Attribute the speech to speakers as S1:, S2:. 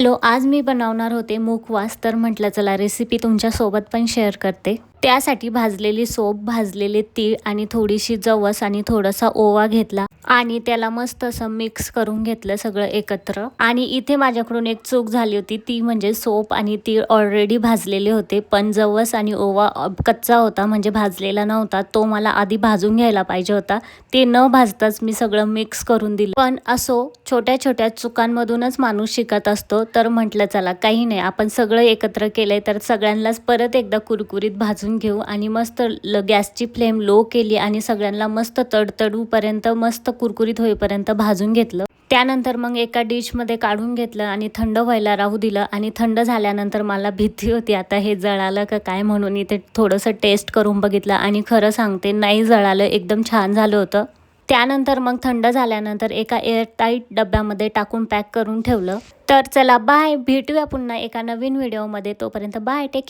S1: Hello, आज मी बनवणार होते मुखवास, तर म्हटलं चला रेसिपी तुमच्यासोबत पण शेअर करते। त्यासाठी भाजलेली सोप, भाजलेले तीळ आणि थोडीशी जवस आणि थोडासा ओवा घेतला आणि त्याला मस्त असं मिक्स करून घेतलं सगळं एकत्र। आणि इथे माझ्याकडून एक चूक झाली होती, ती म्हणजे सोप आणि तीळ ऑलरेडी भाजलेले होते, पण जवस आणि ओवा कच्चा होता, म्हणजे भाजलेला नव्हता। तो मला आधी भाजून घ्यायला पाहिजे होता, ते न भाजताच मी सगळं मिक्स करून दिलं। पण असो, छोट्या छोट्या चुकांमधूनच माणूस शिकत असतो। तर म्हटलं चला काही नाही, आपण सगळं एकत्र केलंय तर सगळ्यांनाच परत एकदा कुरकुरीत भाजून घेऊ। आणि मस्त गॅसची फ्लेम लो केली आणि सगळ्यांना मस्त तडतडूपर्यंत, मस्त कुरकुरीत होईपर्यंत भाजून घेतलं। त्यानंतर मग एका डिशमध्ये काढून घेतलं आणि थंड व्हायला राहू दिलं। आणि थंड झाल्यानंतर मला भीती होती आता हे जळालं का काय म्हणून, इथे थोडंसं टेस्ट करून बघितलं आणि खरं सांगते नाही जळालं, एकदम छान झालं होतं। त्यानंतर मग थंड झाल्यानंतर एका एअरटाईट डब्यामध्ये टाकून पॅक करून ठेवलं। तर चला बाय, भेटूया पुन्हा एका नवीन व्हिडिओमध्ये, तोपर्यंत बाय, टेक